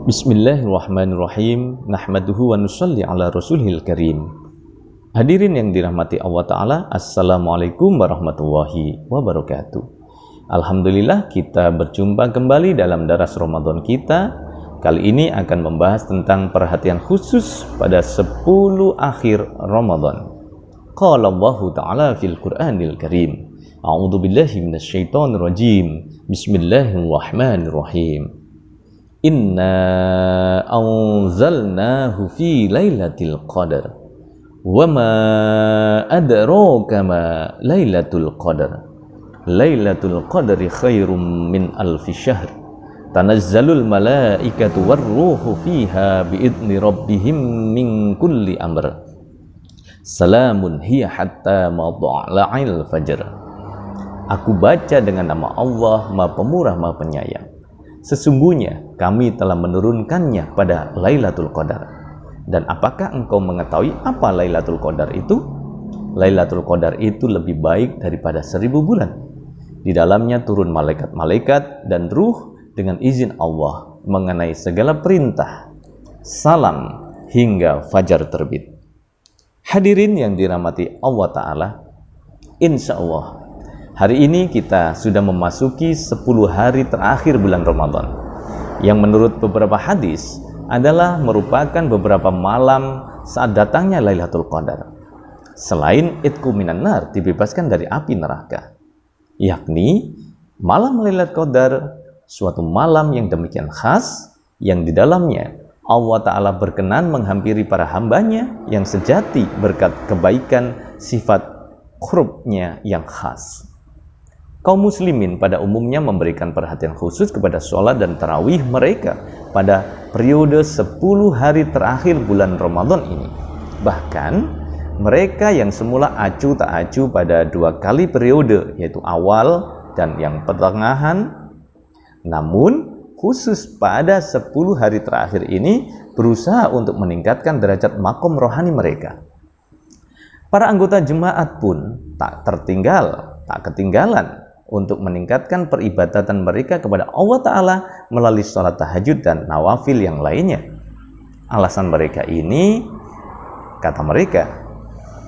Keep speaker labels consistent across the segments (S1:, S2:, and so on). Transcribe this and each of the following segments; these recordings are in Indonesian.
S1: Bismillahirrahmanirrahim. Nahmaduhu wa nusalli ala rasulihil karim. Hadirin yang dirahmati Allah Ta'ala, Assalamualaikum warahmatullahi wabarakatuh. Alhamdulillah kita berjumpa kembali dalam daras Ramadan kita. Kali ini akan membahas tentang perhatian khusus pada 10 akhir Ramadan. Qala Allahu Ta'ala fil Qur'anil Karim. A'udzu billahi minasyaitonir rajim. Bismillahirrahmanirrahim. Inna anzalnahu fi lailatul qadar wa ma adraka ma lailatul qadar lailatul qadri khairum min alfi syahr tanazzalul malaikatu warruhu fiha biidzni rabbihim min kulli amr salamun hiya hatta matla'il fajr. Aku baca dengan nama Allah Maha Pemurah Maha Penyayang. Sesungguhnya kami telah menurunkannya pada Lailatul Qadar. Dan apakah engkau mengetahui apa Lailatul Qadar itu? Lailatul Qadar itu lebih baik daripada 1000 bulan. Di dalamnya turun malaikat-malaikat dan ruh dengan izin Allah mengenai segala perintah, salam hingga fajar terbit. Hadirin yang dirahmati Allah Ta'ala, insya Allah hari ini kita sudah memasuki 10 hari terakhir bulan Ramadan, yang menurut beberapa hadis adalah merupakan beberapa malam saat datangnya Lailatul Qadar. Selain itqu minan nar, dibebaskan dari api neraka, yakni malam Lailatul Qadar, suatu malam yang demikian khas, yang di dalamnya Allah Ta'ala berkenan menghampiri para hambanya yang sejati berkat kebaikan sifat qurbnya yang khas. Kaum muslimin pada umumnya memberikan perhatian khusus kepada sholat dan tarawih mereka pada periode 10 hari terakhir bulan Ramadan ini. Bahkan mereka yang semula acuh tak acuh pada 2 kali periode, yaitu awal dan yang pertengahan, namun khusus pada 10 hari terakhir ini berusaha untuk meningkatkan derajat makom rohani mereka. Para anggota jemaat pun tak ketinggalan untuk meningkatkan peribadatan mereka kepada Allah Ta'ala melalui sholat tahajud dan nawafil yang lainnya. Alasan mereka ini, kata mereka,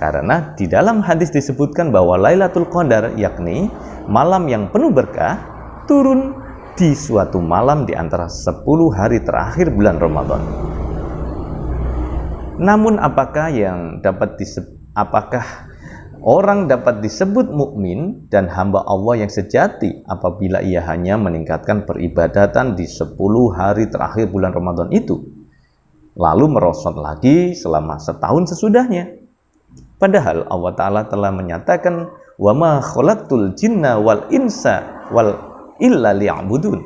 S1: karena di dalam hadis disebutkan bahwa Lailatul Qadar, yakni malam yang penuh berkah, turun di suatu malam di antara 10 hari terakhir bulan Ramadan. Namun apakah orang dapat disebut mukmin dan hamba Allah yang sejati apabila ia hanya meningkatkan peribadatan di 10 hari terakhir bulan Ramadan itu, lalu merosot lagi selama setahun sesudahnya? Padahal Allah Ta'ala telah menyatakan, wa ma khalaqtul jinna wal insa wal illa liya'budun.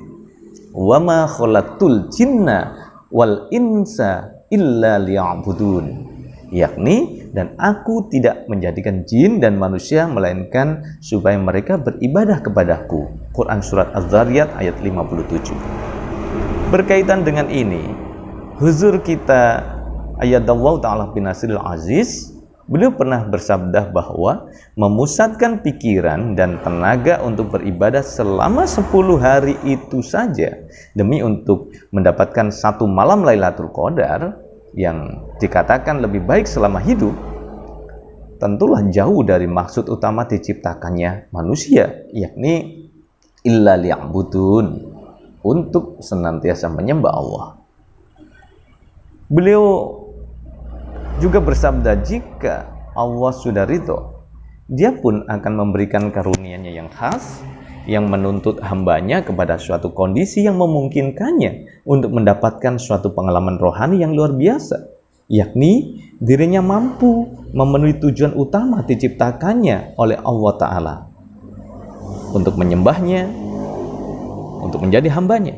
S1: Wa ma khalaqtul jinna wal insa illa liya'budun. Yakni, dan aku tidak menjadikan jin dan manusia melainkan supaya mereka beribadah kepadaku. Quran Surat Az-Zariyat ayat 57. Berkaitan dengan ini, huzur kita Ayyadallahu Ta'ala bin Nasril Aziz, beliau pernah bersabda bahwa memusatkan pikiran dan tenaga untuk beribadah selama 10 hari itu saja demi untuk mendapatkan satu malam Lailatul Qadar yang dikatakan lebih baik selama hidup, tentulah jauh dari maksud utama diciptakannya manusia, yakni illa liya'budun, untuk senantiasa menyembah Allah. Beliau juga bersabda, jika Allah sudah ridho, Dia pun akan memberikan karunia-Nya yang khas, yang menuntut hambanya kepada suatu kondisi yang memungkinkannya untuk mendapatkan suatu pengalaman rohani yang luar biasa, yakni dirinya mampu memenuhi tujuan utama diciptakannya oleh Allah Ta'ala, untuk menyembahnya, untuk menjadi hambanya.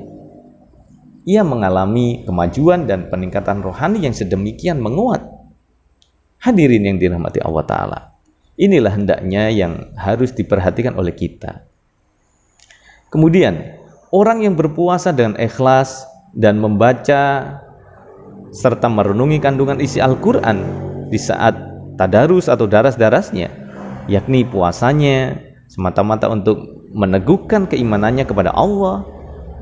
S1: Ia mengalami kemajuan dan peningkatan rohani yang sedemikian menguat. Hadirin yang dirahmati Allah Ta'ala, inilah hendaknya yang harus diperhatikan oleh kita. Kemudian, orang yang berpuasa dengan ikhlas dan membaca serta merenungi kandungan isi Al-Quran di saat tadarus atau daras-darasnya, yakni puasanya semata-mata untuk meneguhkan keimanannya kepada Allah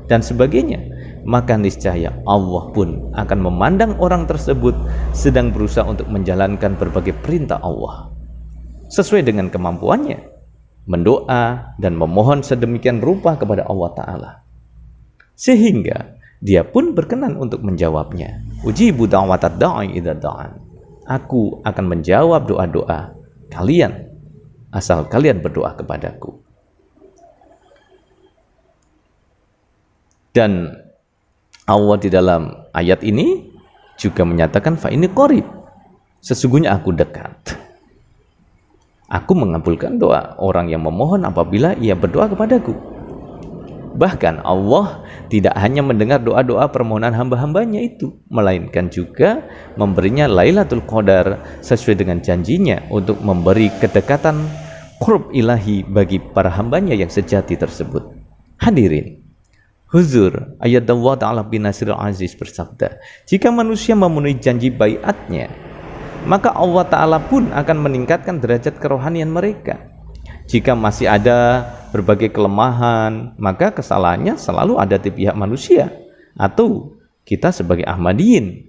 S1: dan sebagainya, maka niscaya Allah pun akan memandang orang tersebut sedang berusaha untuk menjalankan berbagai perintah Allah sesuai dengan kemampuannya, mendoa dan memohon sedemikian rupa kepada Allah Ta'ala, sehingga dia pun berkenan untuk menjawabnya. Ujibu da'watad da'i idza da'an. Aku akan menjawab doa-doa kalian asal kalian berdoa kepadaku. Dan Allah di dalam ayat ini juga menyatakan fa ini qarib, sesungguhnya aku dekat. Aku mengabulkan doa orang yang memohon apabila ia berdoa kepadaku. Bahkan Allah tidak hanya mendengar doa-doa permohonan hamba-hambanya itu, melainkan juga memberinya Lailatul Qadar sesuai dengan janjinya untuk memberi kedekatan qurb ilahi bagi para hambanya yang sejati tersebut. Hadirin huzur, ayat Allah Ta'ala bin Nasirul Aziz bersabda, jika manusia memenuhi janji baiatnya, maka Allah Ta'ala pun akan meningkatkan derajat kerohanian mereka. Jika masih ada berbagai kelemahan, maka kesalahannya selalu ada di pihak manusia atau kita sebagai Ahmadiyin,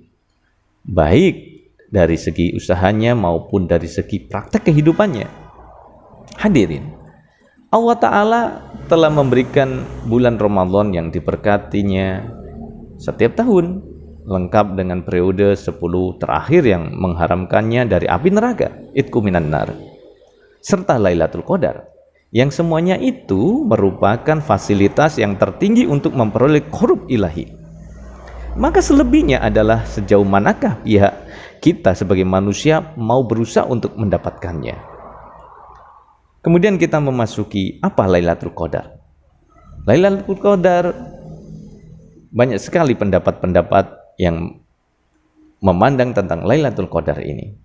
S1: baik dari segi usahanya maupun dari segi praktek kehidupannya. Hadirin, Allah Ta'ala telah memberikan bulan Ramadan yang diberkatinya setiap tahun, lengkap dengan periode 10 terakhir yang mengharamkannya dari api neraka, itqu minan nar, serta Lailatul Qadar, yang semuanya itu merupakan fasilitas yang tertinggi untuk memperoleh qurb ilahi. Maka selebihnya adalah sejauh manakah pihak kita sebagai manusia mau berusaha untuk mendapatkannya. Kemudian kita memasuki apa Lailatul Qadar. Lailatul Qadar, banyak sekali pendapat-pendapat yang memandang tentang Lailatul Qadar ini.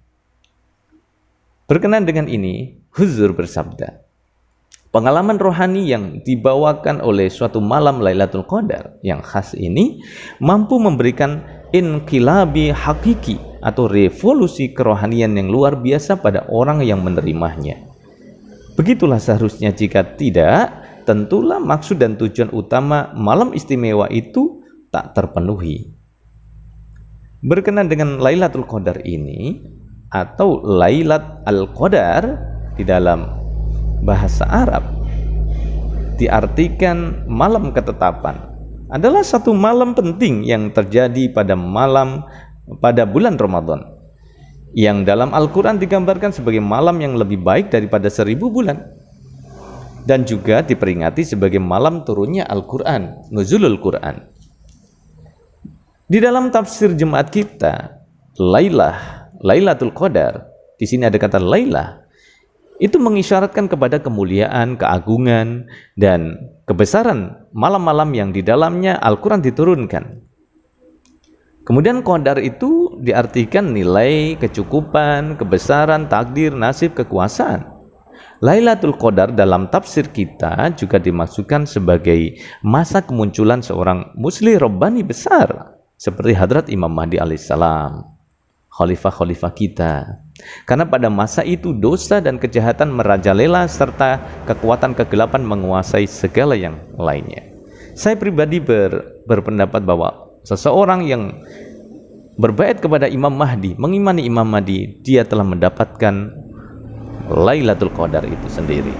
S1: Berkenan dengan ini, Huzur bersabda, pengalaman rohani yang dibawakan oleh suatu malam Lailatul Qadar yang khas ini mampu memberikan inqilabi hakiki atau revolusi kerohanian yang luar biasa pada orang yang menerimanya. Begitulah seharusnya, jika tidak, tentulah maksud dan tujuan utama malam istimewa itu tak terpenuhi. Berkenan dengan Lailatul Qadar ini atau Lailat Al-Qadar di dalam bahasa Arab diartikan malam ketetapan, adalah satu malam penting yang terjadi pada bulan Ramadan, yang dalam Al-Quran digambarkan sebagai malam yang lebih baik daripada 1000 bulan, dan juga diperingati sebagai malam turunnya Al-Quran, nuzulul Quran. Di dalam tafsir jemaat kita, Lailatul Qadar, di sini ada kata Lailah, itu mengisyaratkan kepada kemuliaan, keagungan, dan kebesaran malam-malam yang di dalamnya Al-Quran diturunkan. Kemudian Qadar itu diartikan nilai, kecukupan, kebesaran, takdir, nasib, kekuasaan. Lailatul Qadar dalam tafsir kita juga dimaksudkan sebagai masa kemunculan seorang musli Rabbani besar seperti Hadrat Imam Mahdi alaihissalam, khalifah-khalifah kita. Karena pada masa itu dosa dan kejahatan merajalela serta kekuatan kegelapan menguasai segala yang lainnya. Saya pribadi berpendapat bahwa seseorang yang berbait kepada Imam Mahdi, mengimani Imam Mahdi, dia telah mendapatkan Lailatul Qadar itu sendiri.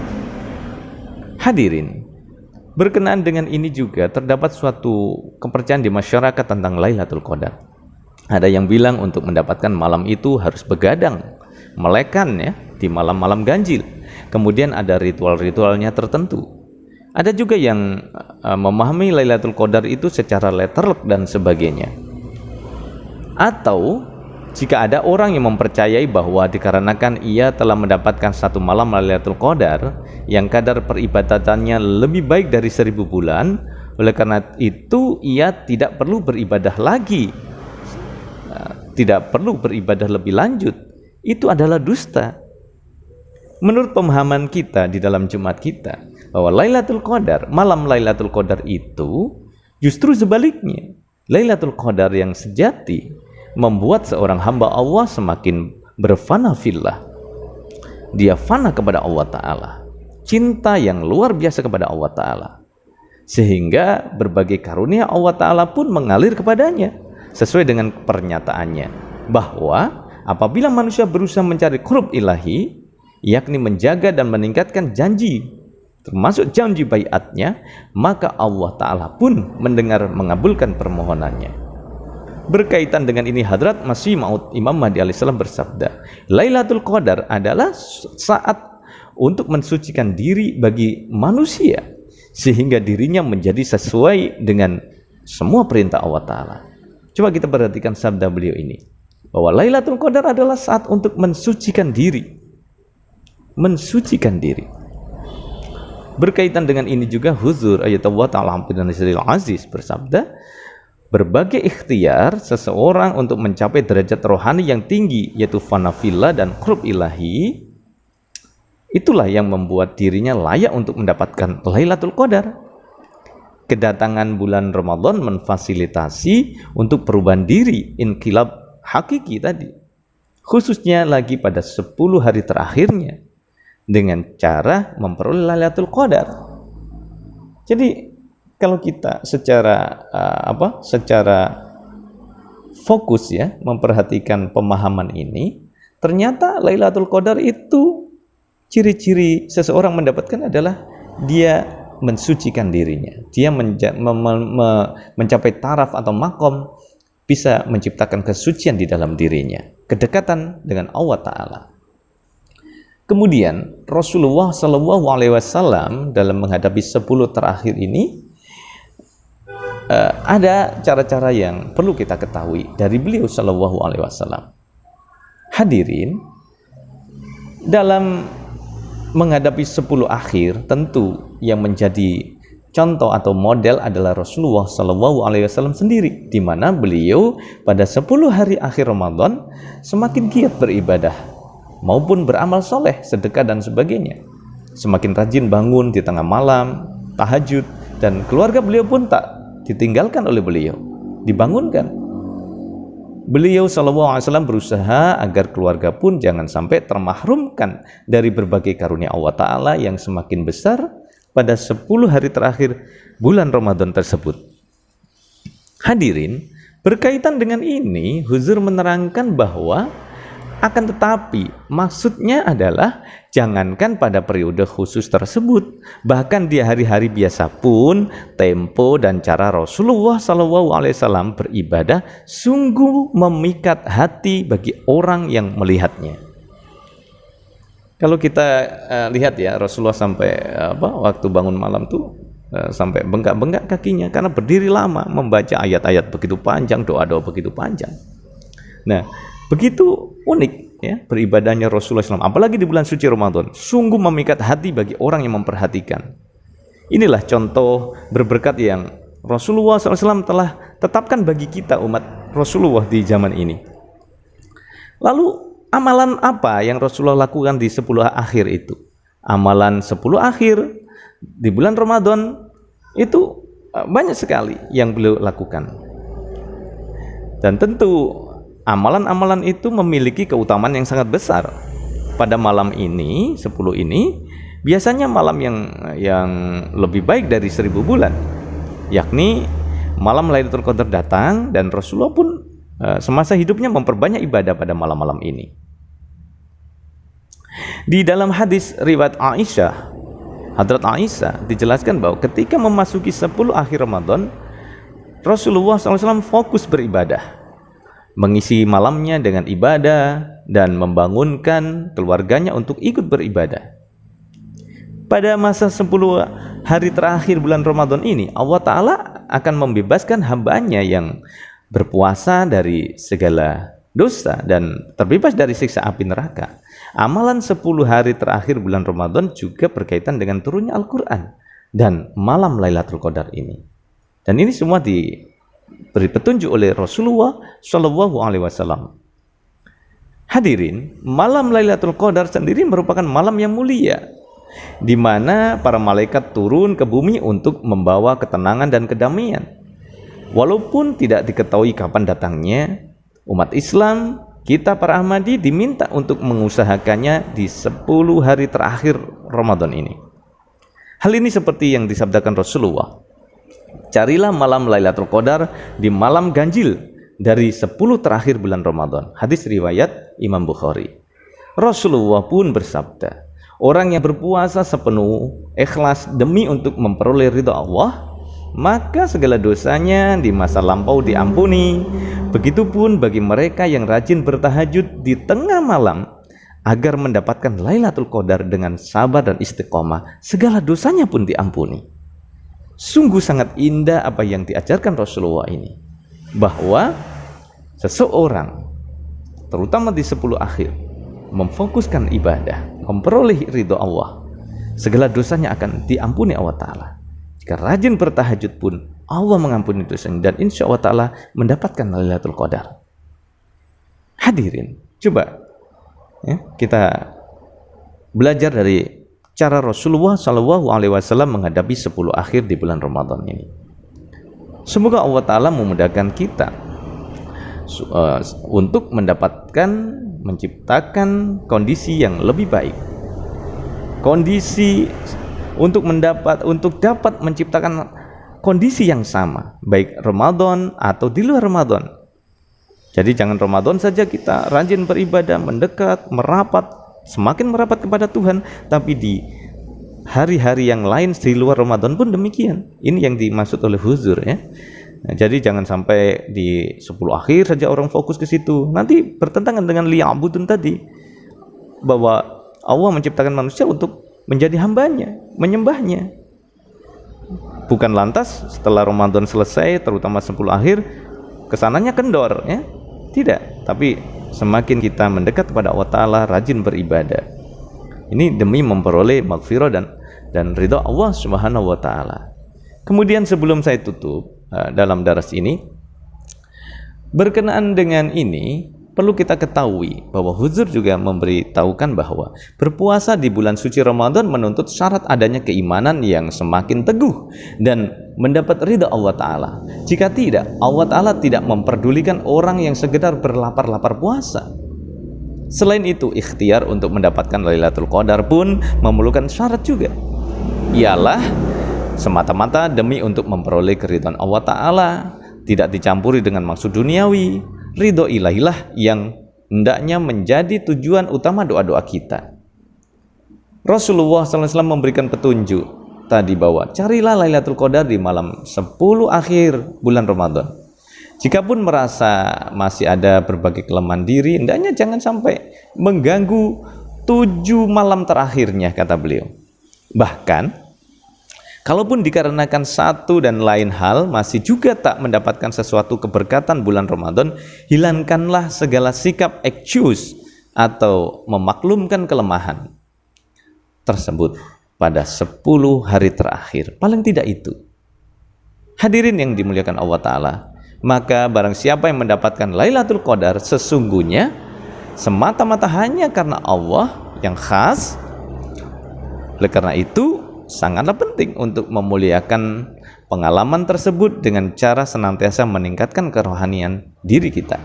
S1: Hadirin, berkenaan dengan ini juga terdapat suatu kepercayaan di masyarakat tentang Lailatul Qadar. Ada yang bilang untuk mendapatkan malam itu harus begadang, melekan ya, di malam-malam ganjil. Kemudian ada ritual-ritualnya tertentu. Ada juga yang memahami Lailatul Qadar itu secara letterlek dan sebagainya. Atau jika ada orang yang mempercayai bahwa dikarenakan ia telah mendapatkan satu malam Lailatul Qadar yang kadar peribadatannya lebih baik dari 1000 bulan, oleh karena itu ia tidak perlu beribadah lagi, tidak perlu beribadah lebih lanjut. Itu adalah dusta. Menurut pemahaman kita di dalam Jumat kita, bahwa Lailatul Qadar, malam Lailatul Qadar itu justru sebaliknya. Lailatul Qadar yang sejati membuat seorang hamba Allah semakin berfana fillah. Dia fana kepada Allah Ta'ala, cinta yang luar biasa kepada Allah Ta'ala, sehingga berbagai karunia Allah Ta'ala pun mengalir kepadanya sesuai dengan pernyataannya bahwa apabila manusia berusaha mencari qurb ilahi, yakni menjaga dan meningkatkan janji termasuk janji baiatnya, maka Allah Ta'ala pun mendengar mengabulkan permohonannya. Berkaitan dengan ini Hadrat Masih Maud Imam Mahdi alaihissalam bersabda, Lailatul Qadar adalah saat untuk mensucikan diri bagi manusia sehingga dirinya menjadi sesuai dengan semua perintah Allah Ta'ala. Coba kita perhatikan sabda beliau ini, bahwa Lailatul Qadar adalah saat untuk mensucikan diri. Mensucikan diri. Berkaitan dengan ini juga Huzur Ayatullah Ta'ala Hamdul Aziz bersabda, berbagai ikhtiar seseorang untuk mencapai derajat rohani yang tinggi, yaitu fanafillah dan qurb ilahi, itulah yang membuat dirinya layak untuk mendapatkan Lailatul Qadar. Kedatangan bulan Ramadan memfasilitasi untuk perubahan diri, inqilab hakiki tadi, khususnya lagi pada 10 hari terakhirnya, dengan cara memperoleh Lailatul Qadar. Jadi kalau kita secara fokus ya memperhatikan pemahaman ini, ternyata Lailatul Qadar itu ciri-ciri seseorang mendapatkan adalah dia mensucikan dirinya. Dia mencapai taraf atau makom, bisa menciptakan kesucian di dalam dirinya, kedekatan dengan Allah Ta'ala. Kemudian Rasulullah SAW dalam menghadapi 10 terakhir ini ada cara-cara yang perlu kita ketahui dari beliau SAW. Hadirin, dalam menghadapi 10 akhir, tentu yang menjadi contoh atau model adalah Rasulullah SAW sendiri, di mana beliau pada 10 hari akhir Ramadan semakin giat beribadah maupun beramal soleh, sedekah dan sebagainya. Semakin rajin bangun di tengah malam, tahajud, dan keluarga beliau pun tak ditinggalkan oleh beliau, dibangunkan. Beliau SAW berusaha agar keluarga pun jangan sampai termahrumkan dari berbagai karunia Allah Ta'ala yang semakin besar pada 10 hari terakhir bulan Ramadan tersebut. Hadirin, berkaitan dengan ini, Huzur menerangkan bahwa akan tetapi maksudnya adalah jangankan pada periode khusus tersebut, bahkan di hari-hari biasa pun tempo dan cara Rasulullah SAW beribadah sungguh memikat hati bagi orang yang melihatnya. Kalau kita lihat ya, Rasulullah sampai waktu bangun malam tuh sampai bengkak-bengkak kakinya karena berdiri lama membaca ayat-ayat begitu panjang, doa-doa begitu panjang. Nah, begitu unik ya beribadahnya Rasulullah SAW, apalagi di bulan suci Ramadan, sungguh memikat hati bagi orang yang memperhatikan. Inilah contoh berberkat yang Rasulullah SAW telah tetapkan bagi kita umat Rasulullah di zaman ini. Lalu amalan apa yang Rasulullah lakukan di 10 akhir itu? Amalan 10 akhir di bulan Ramadan itu banyak sekali yang beliau lakukan. Dan tentu amalan-amalan itu memiliki keutamaan yang sangat besar. Pada malam ini, 10 ini, biasanya malam yang lebih baik dari 1000 bulan, yakni malam Lailatul Qadar datang, dan Rasulullah pun semasa hidupnya memperbanyak ibadah pada malam-malam ini. Di dalam hadis riwayat Aisyah, Hadrat Aisyah dijelaskan bahwa ketika memasuki 10 akhir Ramadan, Rasulullah SAW fokus beribadah, mengisi malamnya dengan ibadah dan membangunkan keluarganya untuk ikut beribadah. Pada masa 10 hari terakhir bulan Ramadan ini, Allah Ta'ala akan membebaskan hambanya yang berpuasa dari segala dosa dan terbebas dari siksa api neraka. Amalan 10 hari terakhir bulan Ramadan juga berkaitan dengan turunnya Al-Quran dan malam Lailatul Qadar ini. Dan ini semua beri petunjuk oleh Rasulullah SAW. Hadirin, malam Lailatul Qadar sendiri merupakan malam yang mulia, di mana para malaikat turun ke bumi untuk membawa ketenangan dan kedamaian. Walaupun tidak diketahui kapan datangnya, umat Islam, kita para Ahmadi diminta untuk mengusahakannya di 10 hari terakhir Ramadan ini. Hal ini seperti yang disabdakan Rasulullah, Carilah malam Lailatul Qadar di malam ganjil dari 10 terakhir bulan Ramadan. Hadis riwayat Imam Bukhari. Rasulullah pun bersabda, orang yang berpuasa sepenuh ikhlas demi untuk memperoleh ridha Allah, maka segala dosanya di masa lampau diampuni. Begitupun bagi mereka yang rajin bertahajud di tengah malam agar mendapatkan Lailatul Qadar dengan sabar dan istiqomah, segala dosanya pun diampuni. Sungguh sangat indah apa yang diajarkan Rasulullah ini, bahwa seseorang terutama di 10 akhir memfokuskan ibadah, memperoleh ridho Allah, segala dosanya akan diampuni Allah Ta'ala. Jika rajin bertahajud pun Allah mengampuni dosanya dan insya Allah Ta'ala mendapatkan Lailatul Qadar. Hadirin, coba ya, kita belajar dari cara Rasulullah SAW menghadapi 10 akhir di bulan Ramadan ini. Semoga Allah Ta'ala memudahkan kita untuk menciptakan kondisi yang lebih baik, kondisi untuk dapat menciptakan kondisi yang sama, baik Ramadan atau di luar Ramadan. Jadi jangan Ramadan saja kita rajin beribadah, mendekat, merapat, semakin merapat kepada Tuhan, tapi di hari-hari yang lain di luar Ramadan pun demikian. Ini yang dimaksud oleh huzur ya. Nah, jadi jangan sampai di 10 akhir saja orang fokus ke situ. Nanti bertentangan dengan liya'budun tadi, bahwa Allah menciptakan manusia untuk menjadi hambanya, menyembahnya. Bukan lantas setelah Ramadan selesai, terutama 10 akhir, kesananya kendor ya. Tidak, tapi semakin kita mendekat kepada Allah Ta'ala, rajin beribadah, ini demi memperoleh maghfirah dan ridha Allah Subhanahu wa Ta'ala. Kemudian sebelum saya tutup dalam daras ini, berkenaan dengan ini perlu kita ketahui bahwa huzur juga memberitahukan bahwa berpuasa di bulan suci Ramadan menuntut syarat adanya keimanan yang semakin teguh dan mendapat ridha Allah Ta'ala. Jika tidak, Allah Ta'ala tidak memperdulikan orang yang sekedar berlapar-lapar puasa. Selain itu, ikhtiar untuk mendapatkan Lailatul Qadar pun memerlukan syarat juga, ialah semata-mata demi untuk memperoleh keridhaan Allah Ta'ala, tidak dicampuri dengan maksud duniawi. Ridho ilahilah yang hendaknya menjadi tujuan utama doa-doa kita. Rasulullah SAW memberikan petunjuk tadi bahwa carilah Lailatul Qadar di malam 10 akhir bulan Ramadan. Jikapun merasa masih ada berbagai kelemahan diri, hendaknya jangan sampai mengganggu 7 malam terakhirnya, kata beliau. Bahkan kalaupun dikarenakan satu dan lain hal masih juga tak mendapatkan sesuatu keberkatan bulan Ramadan, hilangkanlah segala sikap excuse atau memaklumkan kelemahan tersebut pada 10 hari terakhir. Paling tidak itu. Hadirin yang dimuliakan Allah Ta'ala, maka barang siapa yang mendapatkan Lailatul Qadar sesungguhnya semata-mata hanya karena Allah yang khas. Oleh karena itu sangatlah penting untuk memuliakan pengalaman tersebut dengan cara senantiasa meningkatkan kerohanian diri kita.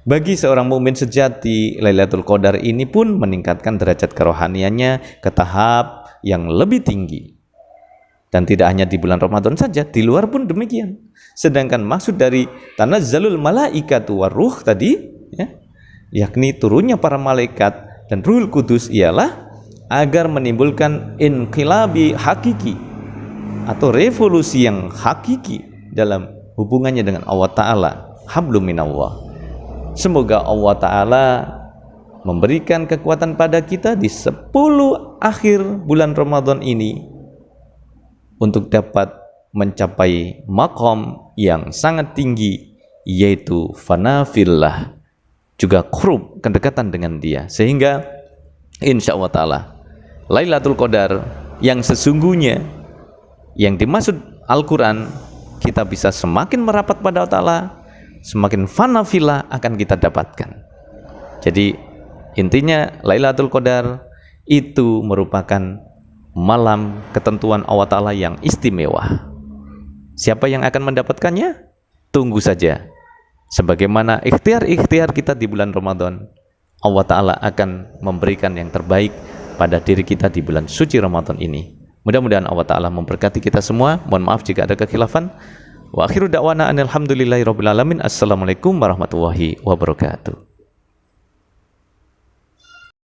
S1: Bagi seorang mukmin sejati, Lailatul Qadar ini pun meningkatkan derajat kerohaniannya ke tahap yang lebih tinggi. Dan tidak hanya di bulan Ramadan saja, di luar pun demikian. Sedangkan maksud dari tanazzalul malaikatu waruh tadi ya, yakni turunnya para malaikat dan Ruhul Kudus ialah agar menimbulkan inqilabi hakiki atau revolusi yang hakiki dalam hubungannya dengan Allah Ta'ala, hablum minallah. Semoga Allah Ta'ala memberikan kekuatan pada kita di 10 akhir bulan Ramadan ini untuk dapat mencapai maqam yang sangat tinggi, yaitu fanafillah, juga qurub, kedekatan dengan Dia, sehingga insya Allah Ta'ala Lailatul Qadar yang sesungguhnya yang dimaksud Al-Quran, kita bisa semakin merapat pada Allah Ta'ala, semakin fanafillah akan kita dapatkan. Jadi intinya Lailatul Qadar itu merupakan malam ketentuan Allah Ta'ala yang istimewa. Siapa yang akan mendapatkannya? Tunggu saja. Sebagaimana ikhtiar-ikhtiar kita di bulan Ramadan, Allah Ta'ala akan memberikan yang terbaik pada diri kita di bulan suci Ramadan ini. Mudah-mudahan Allah Ta'ala memberkati kita semua. Mohon maaf jika ada kekhilafan. Wa akhiru da'wana alhamdulillahi rabbil alamin. Assalamualaikum warahmatullahi wabarakatuh.